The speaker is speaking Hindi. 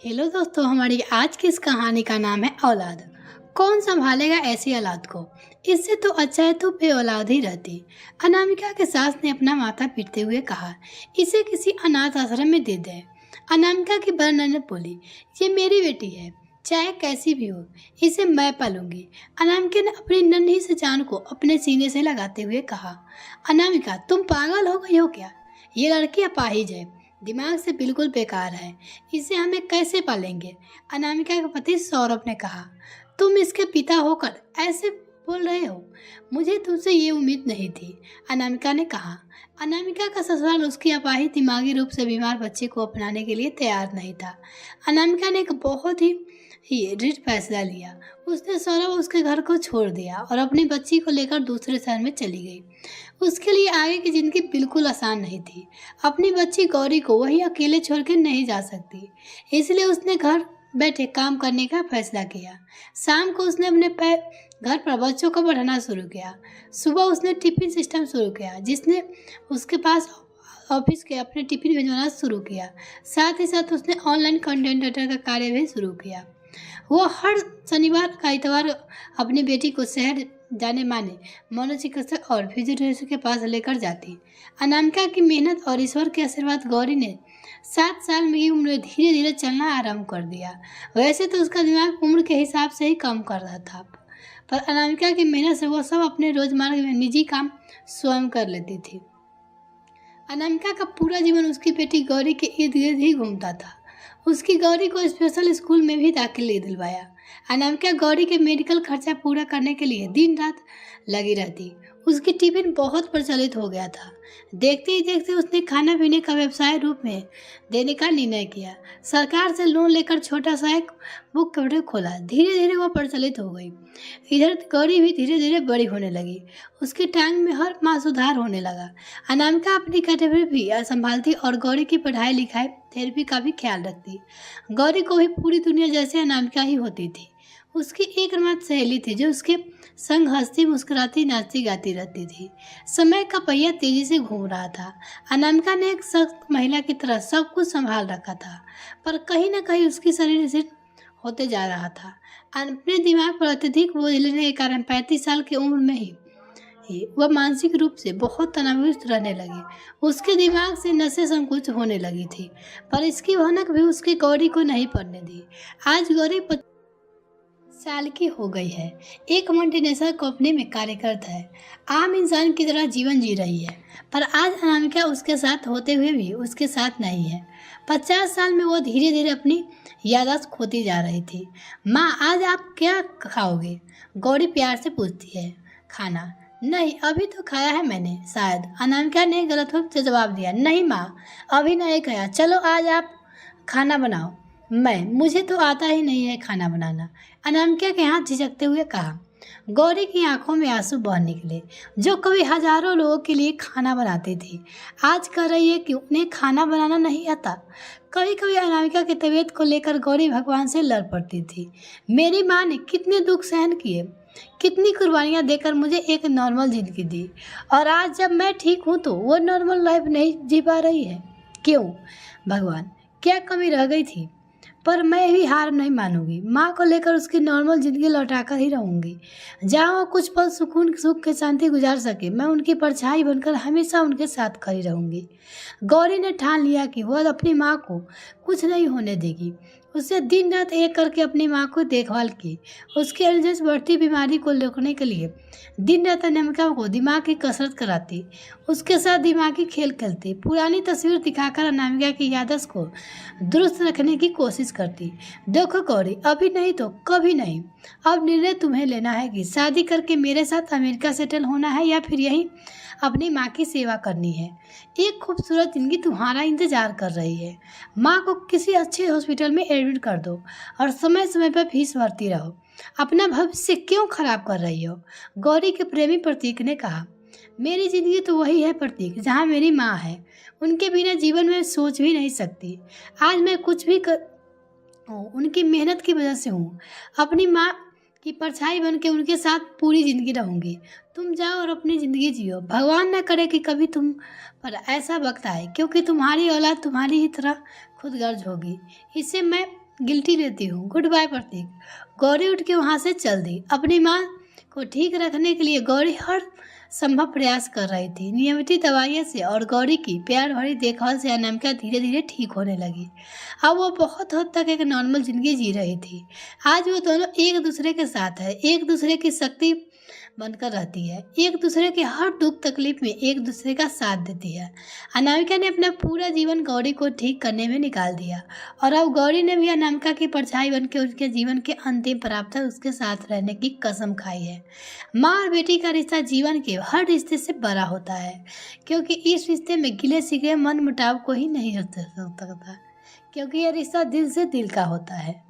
हेलो दोस्तों, हमारी आज की इस कहानी का नाम है औलाद। कौन संभालेगा ऐसी औलाद को। इससे तो अच्छा है तो बे औलाद ही रहती। अनामिका के सास ने अपना माथा पीटते हुए कहा, इसे किसी अनाथ आश्रम में दे दे। अनामिका की बड़ ननद बोली, ये मेरी बेटी है, चाहे कैसी भी हो, इसे मैं पालूंगी। अनामिका ने अपनी नन्ही से जान को अपने सीने से लगाते हुए कहा, अनामिका तुम पागल हो गई हो क्या। ये लड़की अपाहिज है, दिमाग से बिल्कुल बेकार है, इसे हमें कैसे पालेंगे। अनामिका के पति सौरभ ने कहा, तुम इसके पिता होकर ऐसे बोल रहे हो, मुझे तुमसे ये उम्मीद नहीं थी। अनामिका ने कहा। अनामिका का ससुराल उसकी अपाहिज दिमागी रूप से बीमार बच्चे को अपनाने के लिए तैयार नहीं था। अनामिका ने एक बहुत ही दृढ़ फैसला लिया। उसने सौरभ उसके घर को छोड़ दिया और अपनी बच्ची को लेकर दूसरे शहर में चली गई। उसके लिए आगे की जिंदगी बिल्कुल आसान नहीं थी। अपनी बच्ची गौरी को वही अकेले छोड़ के नहीं जा सकती, इसलिए उसने घर बैठे काम करने का फैसला किया। शाम को उसने अपने घर पर बच्चों को पढ़ाना शुरू किया। सुबह उसने टिफिन सिस्टम शुरू किया, जिसने उसके पास ऑफिस के अपने टिफिन भिजवाना शुरू किया। साथ ही साथ उसने ऑनलाइन कंटेंट राइटर का कार्य भी शुरू किया। वो हर शनिवार का इतवार अपनी बेटी को शहर जाने माने मनोचिकित्सक और फिजियोथेरेपिस्ट के पास लेकर जाती। अनामिका की मेहनत और ईश्वर के आशीर्वाद गौरी ने 7 साल में ही उम्र में धीरे धीरे चलना आरंभ कर दिया। वैसे तो उसका दिमाग उम्र के हिसाब से ही काम कर रहा था, पर अनामिका की मेहनत से वो सब अपने रोजमर्रा में निजी काम स्वयं कर लेती थी। अनामिका का पूरा जीवन उसकी बेटी गौरी के इर्द गिर्द ही घूमता था। उसकी गौरी को स्पेशल स्कूल में भी दाखिले दिलवाया। अनामिका गौरी के मेडिकल खर्चा पूरा करने के लिए दिन रात लगी रहती। उसकी टिफिन बहुत प्रचलित हो गया था। देखते ही देखते उसने खाना पीने का व्यवसाय रूप में देने का निर्णय किया। सरकार से लोन लेकर छोटा सा एक बुक कैफे खोला। धीरे धीरे वह प्रचलित हो गई। इधर गौरी भी धीरे धीरे बड़ी होने लगी। उसकी टांग में हर माह सुधार होने लगा। अनामिका अपनी कैटेगरी भी संभालती और गौरी की पढ़ाई लिखाई थेरेपी का भी ख्याल रखती। गौरी को भी पूरी दुनिया जैसे अनामिका ही होती थी। उसकी एकमात्र सहेली थी जो उसके संग हंसती मुस्कुराती नाचती गाती रहती थी। समय का पहिया तेजी से घूम रहा था। अनामिका ने एक सख्त महिला की तरह सब कुछ संभाल रखा था, पर कहीं न कहीं उसकी शरीर से होते जा रहा था। अपने दिमाग पर अत्यधिक बोझ लेने के कारण 35 साल की उम्र में ही वह मानसिक रूप से बहुत तनावग्रस्त रहने लगी। उसके दिमाग से नसें संकुचित होने लगी थी, पर इसकी भनक भी उसकी गौरी को नहीं पड़ने दी। आज गौरी 25 साल की हो गई है, एक मल्टीनेशनल कंपनी में कार्यरत है, आम इंसान की तरह जीवन जी रही है। पर आज अनामिका उसके साथ होते हुए भी उसके साथ नहीं है। 50 साल में वो धीरे धीरे अपनी याददाश्त खोती जा रही थी। माँ, आज आप क्या खाओगे? गौरी प्यार से पूछती है। खाना? नहीं, अभी तो खाया है मैंने, शायद। अनामिका ने गलतफहमी से जवाब दिया। नहीं माँ, अभी नहीं खाया, चलो आज आप खाना बनाओ। मुझे तो आता ही नहीं है खाना बनाना, अनामिका के हाथ झिझकते हुए कहा। गौरी की आंखों में आंसू बह निकले। जो कभी हजारों लोगों के लिए खाना बनाती थी, आज कह रही है कि उन्हें खाना बनाना नहीं आता। कभी कभी अनामिका की तबीयत को लेकर गौरी भगवान से लड़ पड़ती थी। मेरी माँ ने कितने दुख सहन किए, कितनी कुर्बानियाँ देकर मुझे एक नॉर्मल जिंदगी दी, और आज जब मैं ठीक हूँ तो वो नॉर्मल लाइफ नहीं जी पा रही है। क्यों भगवान, क्या कमी रह गई थी? पर मैं भी हार नहीं मानूंगी। माँ को लेकर उसकी नॉर्मल जिंदगी लौटाकर ही रहूंगी। जहाँ वो कुछ पल सुकून सुख के शांति गुजार सके, मैं उनकी परछाई बनकर हमेशा उनके साथ खड़ी रहूंगी। गौरी ने ठान लिया कि वह अपनी माँ को कुछ नहीं होने देगी। उसने दिन रात एक करके अपनी माँ को देखभाल की। उसके एल्जर्स बढ़ती बीमारी को रोकने के लिए दिन रात अनामिका को दिमाग की कसरत कराती, उसके साथ दिमागी खेल खेलती, पुरानी तस्वीर दिखाकर अनामिका की याददाश्त को दुरुस्त रखने की कोशिश करती। देखो गौरी, अभी नहीं तो कभी नहीं। अब निर्णय तुम्हें लेना है कि शादी करके मेरे साथ अमेरिका सेटल होना है या फिर यहीं अपनी माँ की सेवा करनी है। एक खूबसूरत जिंदगी तुम्हारा इंतजार कर रही है। माँ को किसी अच्छे हॉस्पिटल में एडमिट कर दो और समय समय पर फीस भरती रहो। अपना भविष्य क्यों खराब कर रही हो? गौरी के प्रेमी प्रतीक ने कहा। मेरी जिंदगी तो वही है प्रतीक, जहाँ मेरी माँ है। उनके बिना जीवन में सोच भी नहीं सकती। आज मैं कुछ भी उनकी मेहनत की वजह से हूँ। अपनी माँ की परछाई बन के उनके साथ पूरी जिंदगी रहूंगी। तुम जाओ और अपनी जिंदगी जियो। भगवान न करे कि कभी तुम पर ऐसा वक्त आए, क्योंकि तुम्हारी औलाद तुम्हारी ही तरह खुदगर्ज होगी। इसे मैं गिल्टी लेती हूँ। गुड बाय प्रतीक। गौरी उठ के वहाँ से चल दी। अपनी माँ को ठीक रखने के लिए गौरी हर संभव प्रयास कर रही थी। नियमित दवाइयों से और गौरी की प्यार भरी देखभाल से अनामिका धीरे धीरे ठीक होने लगी। अब वो बहुत हद तक एक नॉर्मल जिंदगी जी रही थी। आज वो दोनों एक दूसरे के साथ है, एक दूसरे की शक्ति बनकर रहती है, एक दूसरे के हर दुख तकलीफ में एक दूसरे का साथ देती है। अनामिका ने अपना पूरा जीवन गौरी को ठीक करने में निकाल दिया और अब गौरी ने भी अनामिका की परछाई बनकर उसके जीवन के अंतिम प्राप्त उसके साथ रहने की कसम खाई है। माँ और बेटी का रिश्ता जीवन के हर रिश्ते से बड़ा होता है, क्योंकि इस रिश्ते में गिले शिकवे मन मुटाव को ही नहीं रख सकता, क्योंकि यह रिश्ता दिल से दिल का होता है।